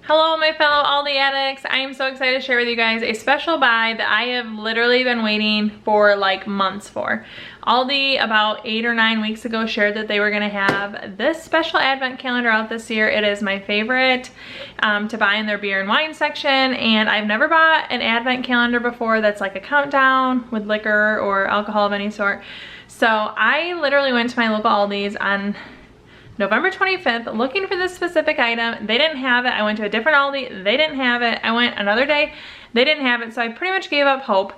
Hello my fellow Aldi addicts. I am so excited to share with you guys a special buy that I have literally been waiting for like months for. Aldi about 8 or 9 weeks ago shared that they were gonna have this special advent calendar out this year. It is my favorite to buy in their beer and wine section, and I've never bought an advent calendar before that's like a countdown with liquor or alcohol of any sort. So I literally went to my local Aldi's on November 25th looking for this specific item. They didn't have it. I went to a different Aldi. They didn't have it. I went another day. They didn't have it. So I pretty much gave up hope.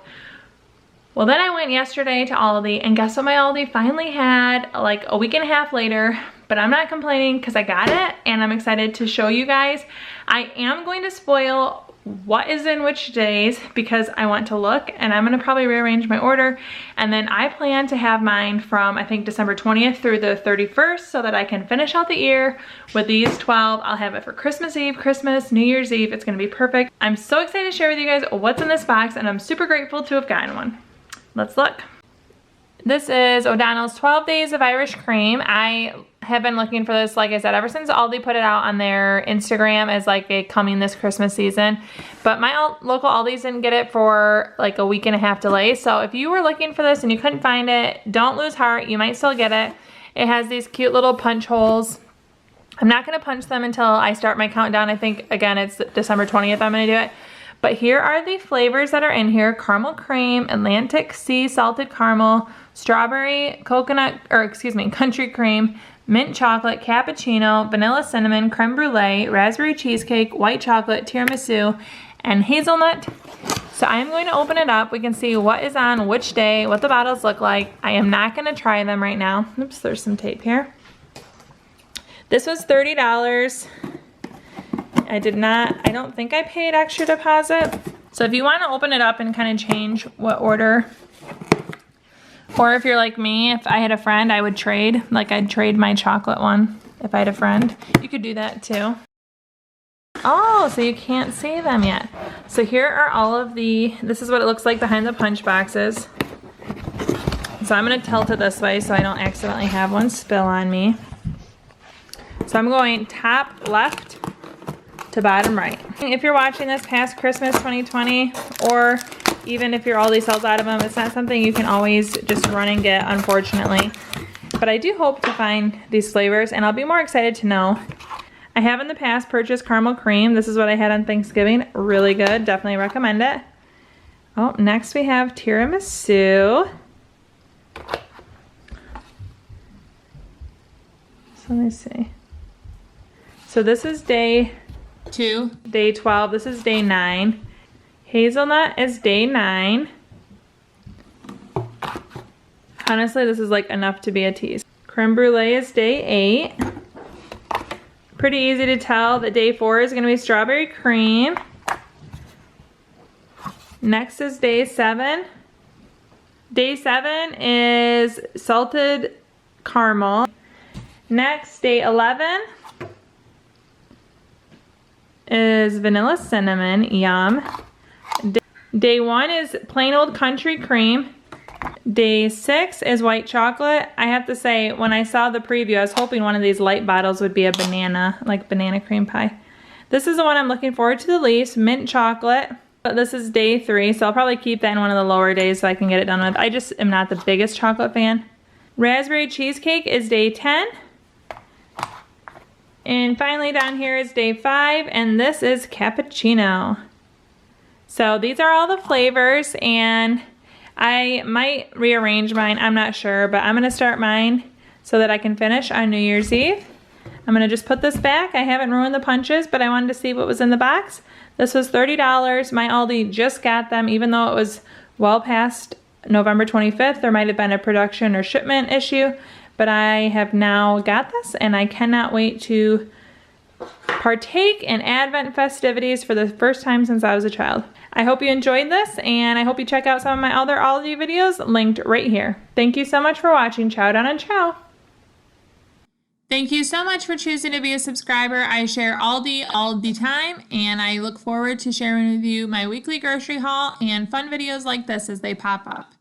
Well, then I went yesterday to Aldi, and guess what my Aldi finally had like a week and a half later. But I'm not complaining because I got it and I'm excited to show you guys. I am going to spoil what is in which days because I want to look, and I'm gonna probably rearrange my order, and then I plan to have mine from I think December 20th through the 31st so that I can finish out the year with these 12. I'll have it for Christmas Eve, Christmas, New Year's Eve. It's gonna be perfect. I'm so excited to share with you guys what's in this box, and I'm super grateful to have gotten one. Let's look. This is O'Donnell's 12 Days of Irish Cream. I have been looking for this, like I said, ever since Aldi put it out on their Instagram as like a coming this Christmas season. But my local Aldi's didn't get it for like a week and a half delay. So if you were looking for this and you couldn't find it, don't lose heart. You might still get it. It has these cute little punch holes. I'm not going to punch them until I start my countdown. I think, again, it's December 20th I'm going to do it. But here are the flavors that are in here: caramel cream, Atlantic sea salted caramel, strawberry coconut, or excuse me, country cream, mint chocolate, cappuccino, vanilla cinnamon, creme brulee, raspberry cheesecake, white chocolate, tiramisu, and hazelnut. So I am going to open it up. We can see what is on which day, what the bottles look like. I am not going to try them right now. Oops, there's some tape here. This was $30. I don't think I paid extra deposit. So if you want to open it up and kind of change what order, or if you're like me, if I had a friend, I would trade. Like I'd trade my chocolate one if I had a friend. You could do that too. Oh, so you can't see them yet. So here are all of this is what it looks like behind the punch boxes. So I'm going to tilt it this way so I don't accidentally have one spill on me. So I'm going top left to bottom right. If you're watching this past Christmas 2020, or even if your Aldi sells out of them, it's not something you can always just run and get, unfortunately. But I do hope to find these flavors, and I'll be more excited to know. I have in the past purchased caramel cream. This is what I had on Thanksgiving. Really good. Definitely recommend it. Oh, next we have tiramisu. So let me see. So this is day 2, day 12. This is day 9. Hazelnut is day 9. Honestly, this is like enough to be a tease. Creme brulee is day 8. Pretty easy to tell that day 4 is going to be strawberry cream. Next is day 7. Day 7 is salted caramel. Next, day 11 is vanilla cinnamon. Yum. Day 1 is plain old country cream. Day 6 is white chocolate. I have to say, when I saw the preview, I was hoping one of these light bottles would be a banana, like banana cream pie. This is the one I'm looking forward to the least, mint chocolate. This is day 3, so I'll probably keep that in one of the lower days so I can get it done with. I just am not the biggest chocolate fan. Raspberry cheesecake is day 10. And finally down here is day 5, and this is cappuccino. So these are all the flavors, and I might rearrange mine, I'm not sure, but I'm gonna start mine so that I can finish on New Year's Eve. I'm gonna just put this back. I haven't ruined the punches, but I wanted to see what was in the box. This was $30. My Aldi just got them, even though it was well past November 25th. There might have been a production or shipment issue. But I have now got this, and I cannot wait to partake in Advent festivities for the first time since I was a child. I hope you enjoyed this, and I hope you check out some of my other Aldi videos linked right here. Thank you so much for watching. Chow down and Chow. Thank you so much for choosing to be a subscriber. I share Aldi all the time, and I look forward to sharing with you my weekly grocery haul and fun videos like this as they pop up.